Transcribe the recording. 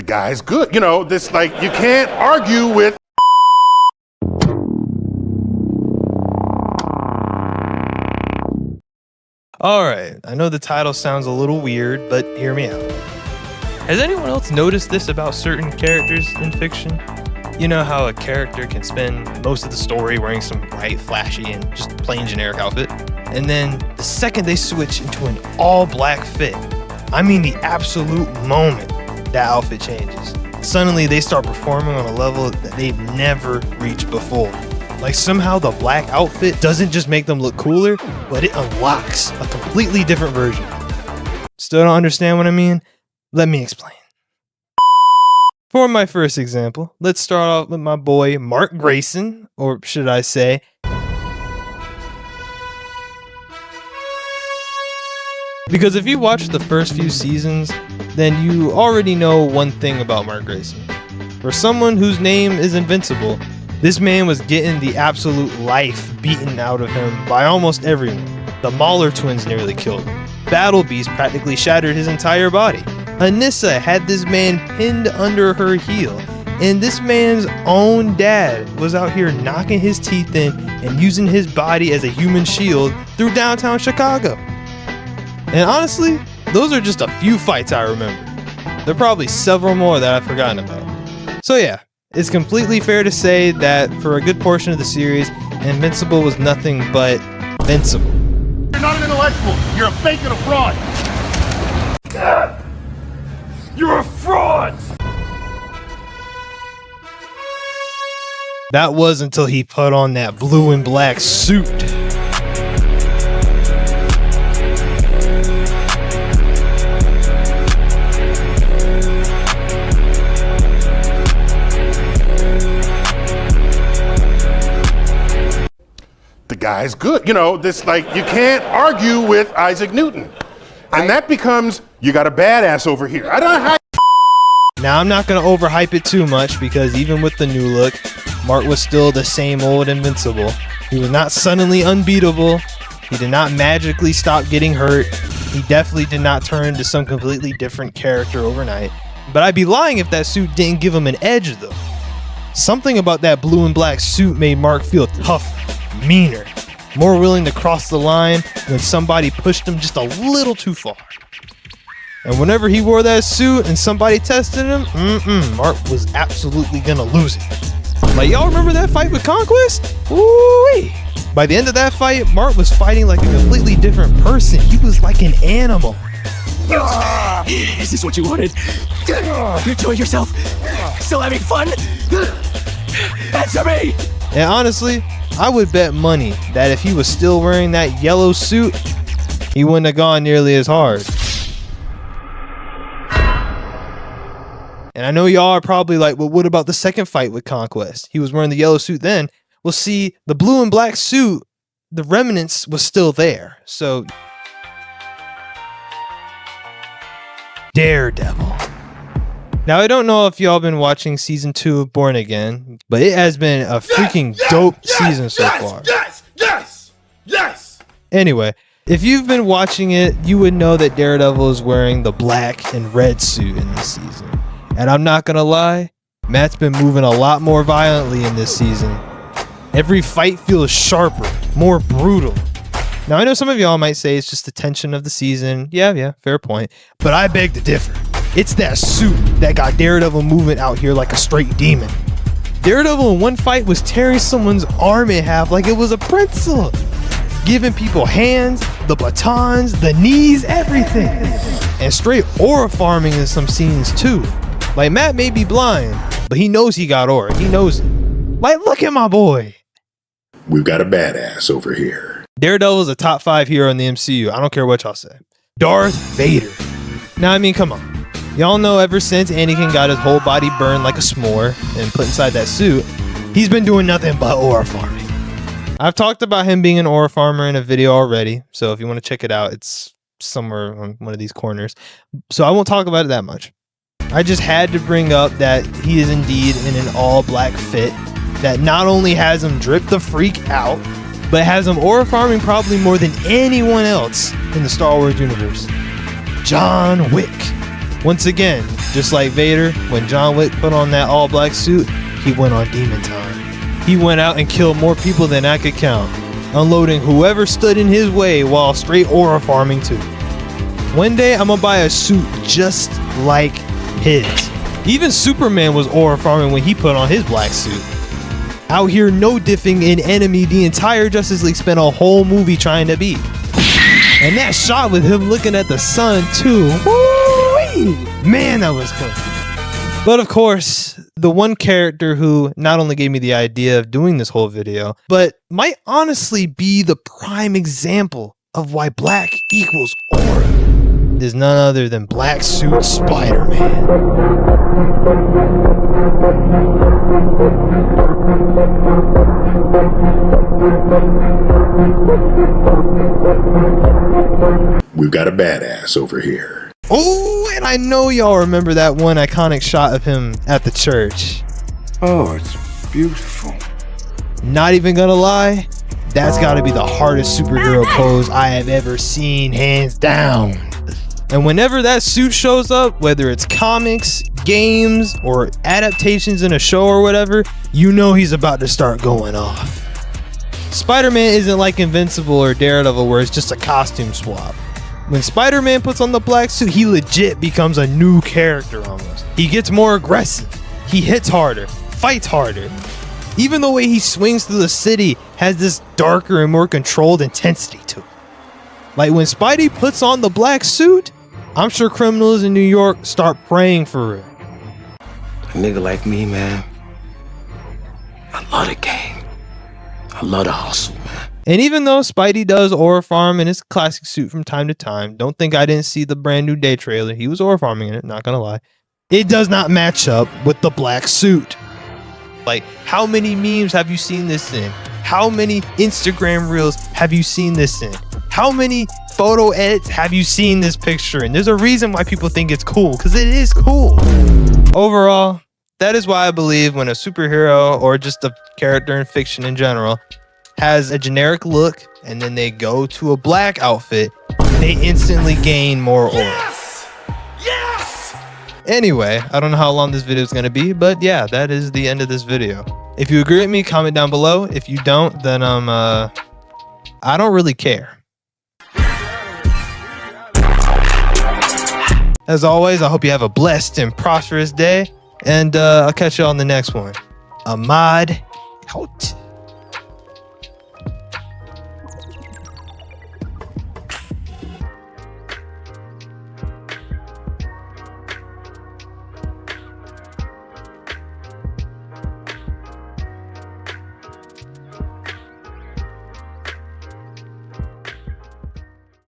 guy's good. You know, this, like, you can't argue with. Alright, I know the title sounds a little weird, but hear me out. Has anyone else noticed this about certain characters in fiction? You know how a character can spend most of the story wearing some bright, flashy, and just plain generic outfit? And then the second they switch into an all-black fit, I mean the absolute moment that outfit changes, suddenly they start performing on a level that they've never reached before. Like somehow the black outfit doesn't just make them look cooler, but it unlocks a completely different version. Still don't understand what I mean? Let me explain. For my first example, let's start off with my boy Mark Grayson, or should I say, because if you watch the first few seasons, then you already know one thing about Mark Grayson. For someone whose name is Invincible, this man was getting the absolute life beaten out of him by almost everyone. The Mauler twins nearly killed him. Battle Beast practically shattered his entire body. Anissa had this man pinned under her heel, and this man's own dad was out here knocking his teeth in and using his body as a human shield through downtown Chicago. And honestly, those are just a few fights I remember. There are probably several more that I've forgotten about. So yeah, it's completely fair to say that for a good portion of the series, Invincible was nothing but invincible. You're not an intellectual. You're a fake and a fraud. You're a fraud! That was until he put on that blue and black suit. The guy's good. You know, this, like, you can't argue with Isaac Newton. And that becomes, you got a badass over here. I don't know how. Now, I'm not going to overhype it too much because even with the new look, Mark was still the same old Invincible. He was not suddenly unbeatable. He did not magically stop getting hurt. He definitely did not turn into some completely different character overnight. But I'd be lying if that suit didn't give him an edge, though. Something about that blue and black suit made Mark feel tougher, meaner, more willing to cross the line when somebody pushed him just a little too far. And whenever he wore that suit and somebody tested him, Mark was absolutely gonna lose it. Like, y'all remember that fight with Conquest? Ooh-wee. By the end of that fight, Mark was fighting like a completely different person. He was like an animal. Is this what you wanted? You enjoy yourself? Still having fun? Answer me! And honestly, I would bet money that if he was still wearing that yellow suit, he wouldn't have gone nearly as hard. And I know y'all are probably like, well, what about the second fight with Conquest? He was wearing the yellow suit then. Well, see, the blue and black suit, the remnants was still there. So, Daredevil. Now, I don't know if y'all been watching season 2 of Born Again, but it has been a freaking dope season so far. Yes! Anyway, if you've been watching it, you would know that Daredevil is wearing the black and red suit in this season. And I'm not gonna lie, Matt's been moving a lot more violently in this season. Every fight feels sharper, more brutal. Now, I know some of y'all might say it's just the tension of the season. Yeah, fair point. But I beg to differ. It's that suit that got Daredevil moving out here like a straight demon. Daredevil in one fight was tearing someone's arm in half like it was a pretzel. Giving people hands, the batons, the knees, everything. And straight aura farming in some scenes too. Like, Matt may be blind, but he knows he got aura. He knows it. Like, look at my boy. We've got a badass over here. Daredevil is a top 5 hero in the MCU. I don't care what y'all say. Darth Vader. Now, I mean, come on. Y'all know ever since Anakin got his whole body burned like a s'more and put inside that suit, he's been doing nothing but aura farming. I've talked about him being an aura farmer in a video already, so if you want to check it out, it's somewhere on one of these corners. So I won't talk about it that much. I just had to bring up that he is indeed in an all-black fit that not only has him drip the freak out, but has him aura farming probably more than anyone else in the Star Wars universe. John Wick. Once again, just like Vader, when John Wick put on that all black suit, he went on demon time. He went out and killed more people than I could count, unloading whoever stood in his way while straight aura farming too. One day I'm gonna buy a suit just like his. Even Superman was aura farming when he put on his black suit. Out here no diffing an enemy the entire Justice League spent a whole movie trying to beat. And that shot with him looking at the sun too. Woo-wee! Man, that was cool. But of course, the one character who not only gave me the idea of doing this whole video, but might honestly be the prime example of why black equals aura is none other than Black Suit Spider-Man. We've got a badass over here. Oh, and I know y'all remember that one iconic shot of him at the church. Oh, it's beautiful. Not even gonna lie, that's gotta be the hardest superhero pose I have ever seen, hands down. And whenever that suit shows up, whether it's comics, games, or adaptations in a show or whatever, you know he's about to start going off. Spider-Man isn't like Invincible or Daredevil where it's just a costume swap. When Spider-Man puts on the black suit, he legit becomes a new character almost. He gets more aggressive, he hits harder, fights harder. Even the way he swings through the city has this darker and more controlled intensity to it. Like when Spidey puts on the black suit, I'm sure criminals in New York start praying for it. A nigga like me, man, I love the game. I love the hustle, man. And even though Spidey does aura farm in his classic suit from time to time, don't think I didn't see the brand new day trailer. He was aura farming in it, not gonna lie. It does not match up with the black suit. Like, how many memes have you seen this in? How many Instagram reels have you seen this in? How many photo edits have you seen this picture in? There's a reason why people think it's cool, because it is cool. Overall, that is why I believe when a superhero or just a character in fiction in general has a generic look and then they go to a black outfit, they instantly gain more aura. Yes! Yes! Anyway, I don't know how long this video is going to be, but yeah, that is the end of this video. If you agree with me, comment down below. If you don't, then I don't really care. As always, I hope you have a blessed and prosperous day, and I'll catch you on the next one. Ahmad out.